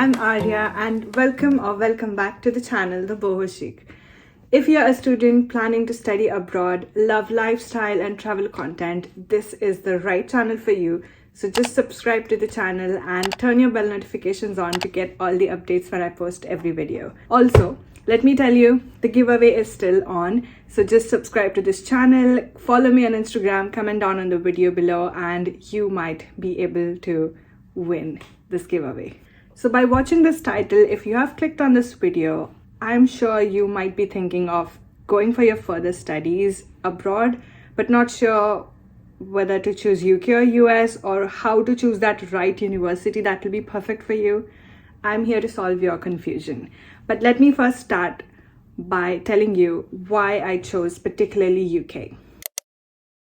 I'm Arya and welcome back to the channel, The Boho Chic. If you're a student planning to study abroad, love lifestyle and travel content, this is the right channel for you. So just subscribe to the channel and turn your bell notifications on to get all the updates when I post every video. Also, let me tell you, the giveaway is still on. So just subscribe to this channel, follow me on Instagram, comment down on the video below, and you might be able to win this giveaway. So by watching this title, if you have clicked on this video, I'm sure you might be thinking of going for your further studies abroad, but not sure whether to choose UK or US or how to choose that right university that will be perfect for you. I'm here to solve your confusion. But let me first start by telling you why I chose particularly UK.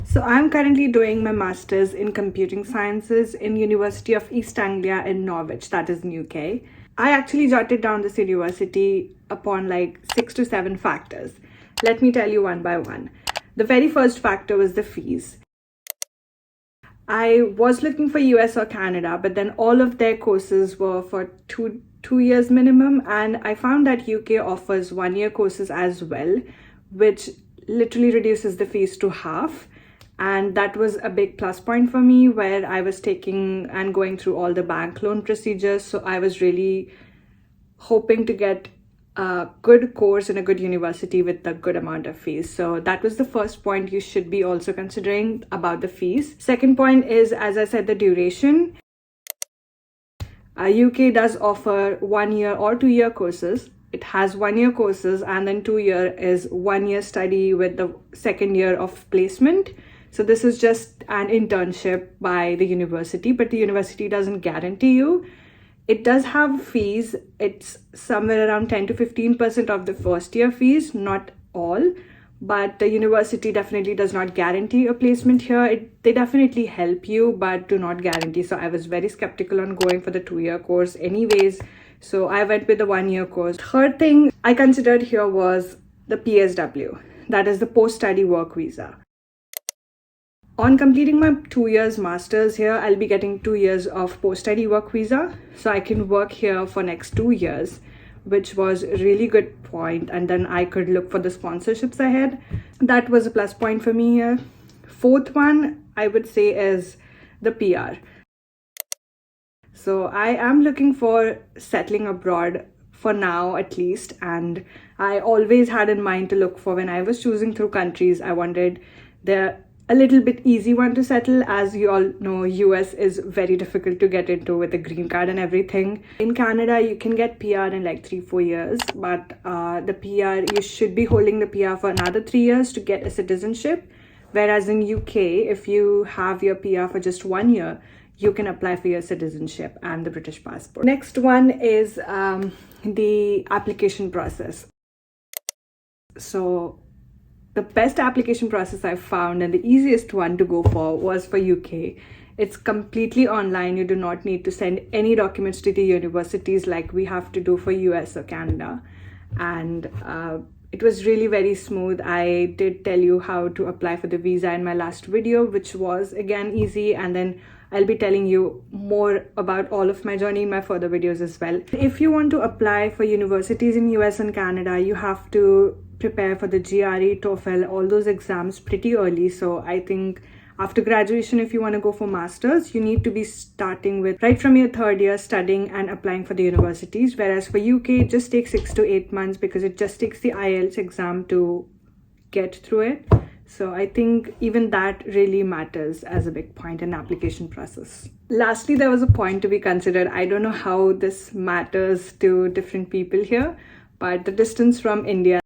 So I'm currently doing my master's in computing sciences in University of East Anglia in Norwich, that is in UK. I actually jotted down this university upon like 6 to 7 factors. Let me tell you one by one. The very first factor was the fees. I was looking for US or Canada, but then all of their courses were for two years minimum, and I found that UK offers 1-year courses as well, which literally reduces the fees to half. And that was a big plus point for me, where I was taking and going through all the bank loan procedures. So I was really hoping to get a good course in a good university with a good amount of fees. So that was the first point you should be also considering about the fees. Second point is, as I said, the duration. UK does offer 1-year or 2-year courses. It has 1-year courses, and then 2-year is 1-year study with the second year of placement. So this is just an internship by the university, but the university doesn't guarantee you. It does have fees. It's somewhere around 10 to 15% of the first year fees, not all, but the university definitely does not guarantee a placement here. They definitely help you, but do not guarantee. So I was very skeptical on going for the 2-year course anyways. So I went with the 1-year course. Third thing I considered here was the PSW, that is the post-study work visa. On completing my 2 years master's here, I'll be getting 2 years of post-study work visa. So I can work here for next 2 years, which was a really good point. And then I could look for the sponsorships ahead. That was a plus point for me here. Fourth one, I would say, is the PR. So I am looking for settling abroad for now at least. And I always had in mind to look for, when I was choosing through countries, I wanted a little bit easy one to settle. As you all know, US is very difficult to get into with a green card and everything. In Canada, you can get PR in like 3-4 years, but the PR, you should be holding the PR for another 3 years to get a citizenship. Whereas in UK, if you have your PR for just 1 year, you can apply for your citizenship and the British passport. Next one is the application process. So the best application process I found, and the easiest one to go for, was for UK. It's completely online. You do not need to send any documents to the universities like we have to do for US or Canada. And it was really very smooth. I did tell you how to apply for the visa in my last video, which was again easy. And then I'll be telling you more about all of my journey in my further videos as well. If you want to apply for universities in US and Canada, you have to prepare for the GRE, TOEFL, all those exams pretty early. So I think after graduation, if you want to go for masters, you need to be starting with right from your 3rd year studying and applying for the universities. Whereas for UK, it just takes 6 to 8 months because it just takes the IELTS exam to get through it. So I think even that really matters as a big point in application process. Lastly, there was a point to be considered. I don't know how this matters to different people here, but the distance from India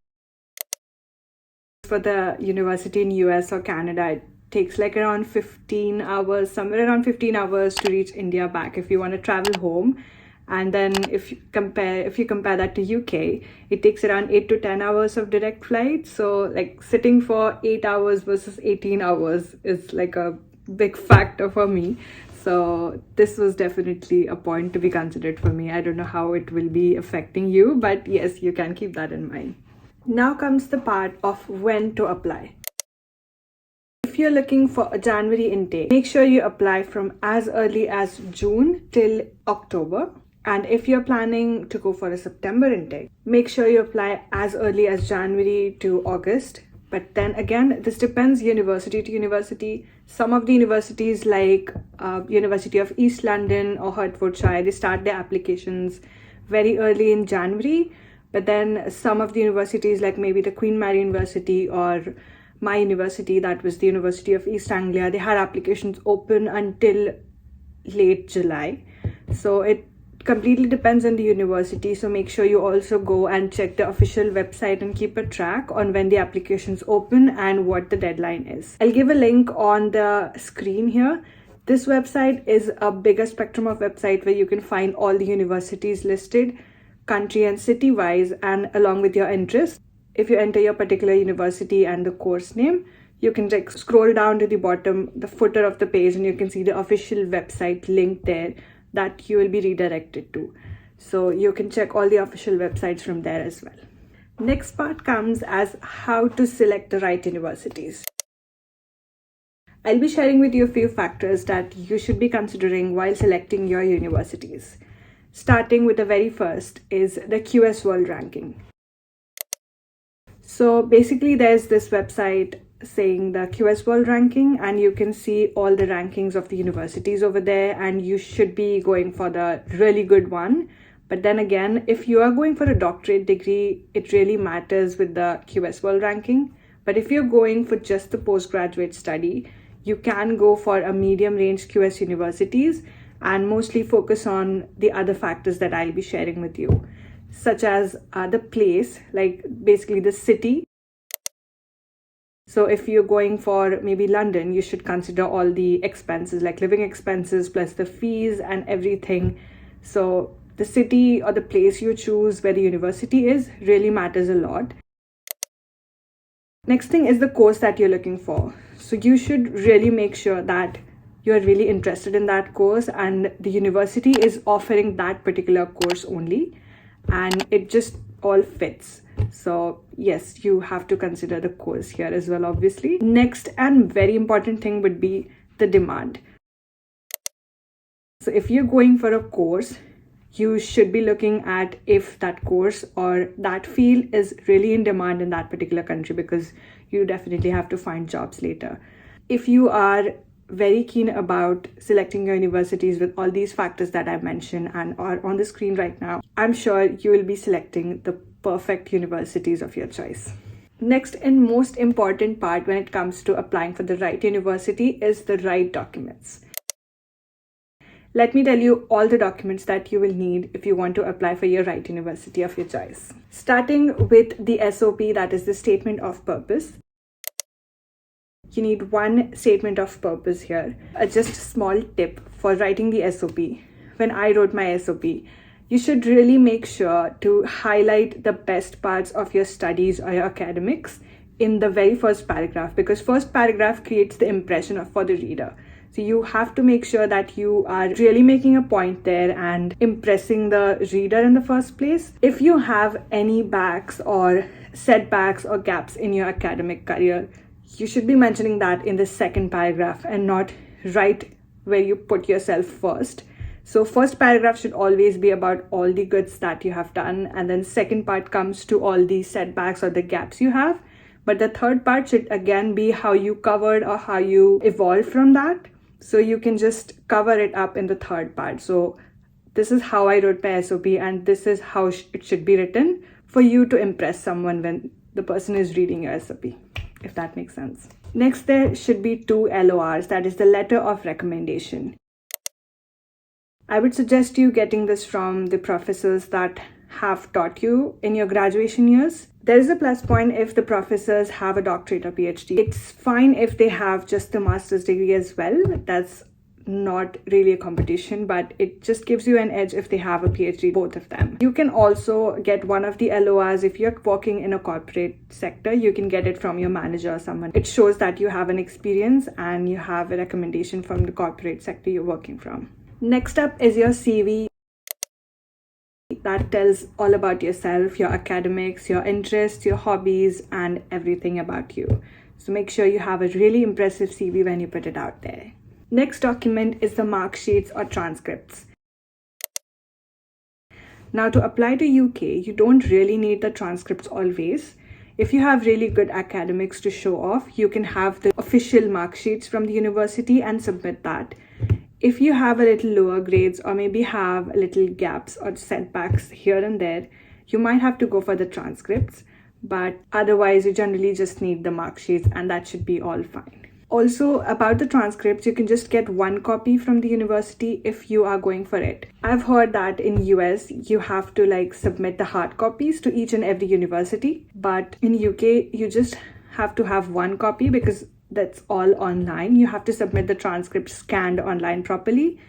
for the university in US or Canada, it takes like around 15 hours, somewhere around 15 hours to reach India back if you want to travel home. And then if you compare that to UK, it takes around 8 to 10 hours of direct flight. So like sitting for 8 hours versus 18 hours is like a big factor for me. So this was definitely a point to be considered for me. I don't know how it will be affecting you, but yes, you can keep that in mind. Now comes the part of when to apply. If you're looking for a January intake, make sure you apply from as early as June till October. And if you're planning to go for a September intake, make sure you apply as early as January to August. But then again, this depends university to university. Some of the universities like University of East London or Hertfordshire, they start their applications very early in January. But then some of the universities like maybe the Queen Mary University or my university, that was the University of East Anglia, they had applications open until late July. So it completely depends on the university, so make sure you also go and check the official website and keep a track on when the applications open and what the deadline is. I'll give a link on the screen here. This website is a bigger spectrum of website where you can find all the universities listed, country and city wise, and along with your interest. If you enter your particular university and the course name, you can scroll down to the bottom, the footer of the page, and you can see the official website link there that you will be redirected to. So you can check all the official websites from there as well. Next part comes as how to select the right universities. I'll be sharing with you a few factors that you should be considering while selecting your universities. Starting with the very first is the QS World Ranking. So basically there's this website saying the QS World Ranking, and you can see all the rankings of the universities over there, and you should be going for the really good one. But then again, if you are going for a doctorate degree, it really matters with the QS World Ranking. But if you're going for just the postgraduate study, you can go for a medium range QS universities and mostly focus on the other factors that I'll be sharing with you, such as the place, like basically the city. So if you're going for maybe London, you should consider all the expenses, like living expenses plus the fees and everything. So the city or the place you choose where the university is really matters a lot. Next thing is the course that you're looking for. So you should really make sure that you're really interested in that course and the university is offering that particular course only, and it just all fits. So yes, you have to consider the course here as well, obviously. Next and very important thing would be the demand. So if you're going for a course, you should be looking at if that course or that field is really in demand in that particular country, because you definitely have to find jobs later. If you are very keen about selecting your universities with all these factors that I've mentioned and are on the screen right now, I'm sure you will be selecting the perfect universities of your choice. Next and most important part when it comes to applying for the right university is the right documents. Let me tell you all the documents that you will need if you want to apply for your right university of your choice. Starting with the SOP, that is the statement of purpose. You need one statement of purpose here. Just a small tip for writing the SOP. When I wrote my SOP, you should really make sure to highlight the best parts of your studies or your academics in the very first paragraph, because first paragraph creates the impression for the reader. So you have to make sure that you are really making a point there and impressing the reader in the first place. If you have any backs or setbacks or gaps in your academic career, you should be mentioning that in the second paragraph and not right where you put yourself first. So first paragraph should always be about all the goods that you have done, and then second part comes to all the setbacks or the gaps you have. But the third part should again be how you covered or how you evolved from that. So you can just cover it up in the third part. So this is how I wrote my SOP, and this is how it should be written for you to impress someone when the person is reading your SOP, if that makes sense. Next, there should be 2 LORs, that is the letter of recommendation. I would suggest you getting this from the professors that have taught you in your graduation years. There is a plus point if the professors have a doctorate or PhD. It's fine if they have just the master's degree as well. That's not really a competition, but it just gives you an edge if they have a PhD, both of them. You can also get one of the LORs if you're working in a corporate sector. You can get it from your manager or someone. It shows that you have an experience and you have a recommendation from the corporate sector you're working from. Next up is your CV. That tells all about yourself, your academics, your interests, your hobbies, and everything about you. So make sure you have a really impressive CV when you put it out there. Next document is the mark sheets or transcripts. Now, to apply to UK, you don't really need the transcripts always. If you have really good academics to show off, you can have the official mark sheets from the university and submit that. If you have a little lower grades or maybe have little gaps or setbacks here and there, you might have to go for the transcripts, but otherwise you generally just need the mark sheets and that should be all fine. Also, about the transcripts, you can just get one copy from the university if you are going for it. I've heard that in US, you have to submit the hard copies to each and every university. But in UK, you just have to have one copy because that's all online. You have to submit the transcript scanned online properly.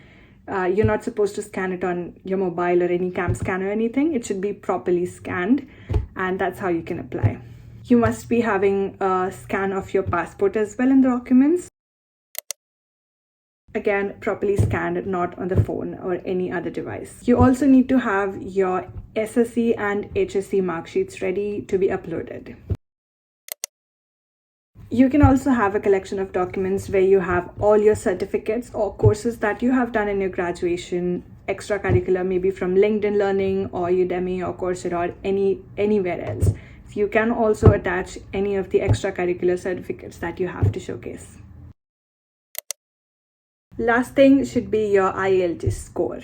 You're not supposed to scan it on your mobile or any cam scan or anything. It should be properly scanned, and that's how you can apply. You must be having a scan of your passport as well in the documents. Again, properly scanned, not on the phone or any other device. You also need to have your SSC and HSC mark sheets ready to be uploaded. You can also have a collection of documents where you have all your certificates or courses that you have done in your graduation, extracurricular, maybe from LinkedIn Learning or Udemy or Coursera or anywhere else. You can also attach any of the extracurricular certificates that you have to showcase. Last thing should be your IELTS score.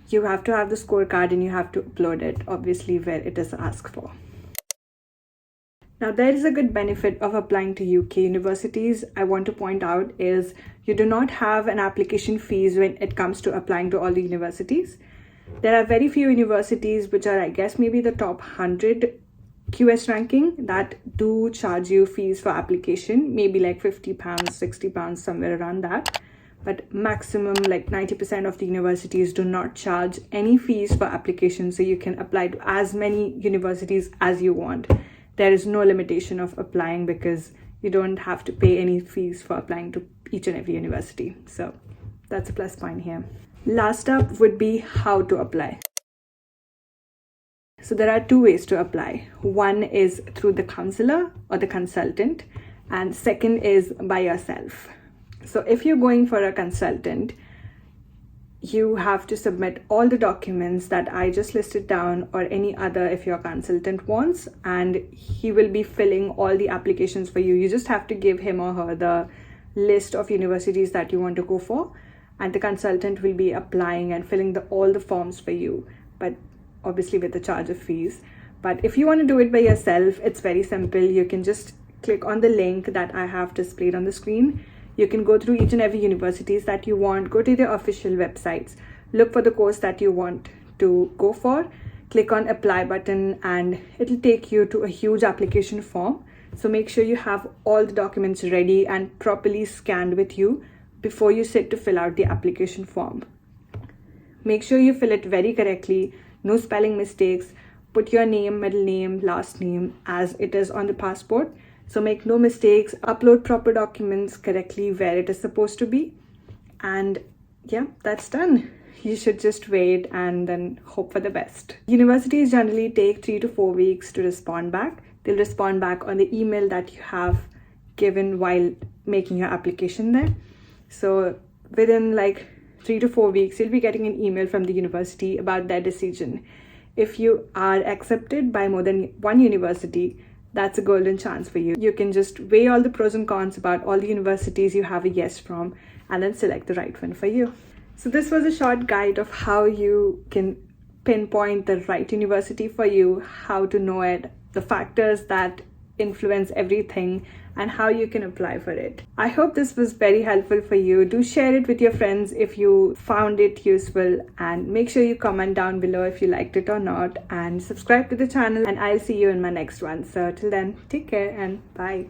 You have to have the scorecard and you have to upload it, obviously, where it is asked for. Now, there is a good benefit of applying to UK universities. I want to point out is you do not have an application fees when it comes to applying to all the universities. There are very few universities which are, I guess, maybe the top 100 QS ranking that do charge you fees for application, maybe like £50, £60, somewhere around that. But maximum, like 90% of the universities do not charge any fees for application, so you can apply to as many universities as you want. There is no limitation of applying because you don't have to pay any fees for applying to each and every university. So that's a plus point here. Last up would be how to apply. So there are two ways to apply. One is through the counselor or the consultant, and second is by yourself. So if you're going for a consultant, you have to submit all the documents that I just listed down or any other if your consultant wants, and he will be filling all the applications for you. You just have to give him or her the list of universities that you want to go for, and the consultant will be applying and filling all the forms for you, but obviously with the charge of fees. But if you want to do it by yourself, it's very simple. You can just click on the link that I have displayed on the screen. You can go through each and every universities that you want, go to their official websites, look for the course that you want to go for, click on apply button, and it'll take you to a huge application form. So make sure you have all the documents ready and properly scanned with you before you sit to fill out the application form. Make sure you fill it very correctly, no spelling mistakes. Put your name, middle name, last name as it is on the passport. So make no mistakes, upload proper documents correctly where it is supposed to be. And yeah, that's done. You should just wait and then hope for the best. Universities generally take 3 to 4 weeks to respond back. They'll respond back on the email that you have given while making your application there. So within 3 to 4 weeks, you'll be getting an email from the university about their decision. If you are accepted by more than one university, that's a golden chance for you. You can just weigh all the pros and cons about all the universities you have a yes from and then select the right one for you. So this was a short guide of how you can pinpoint the right university for you, how to know it, the factors that influence everything, and how you can apply for it. I hope this was very helpful for you. Do share it with your friends if you found it useful, and make sure you comment down below if you liked it or not, and subscribe to the channel, and I'll see you in my next one. So till then, take care and bye.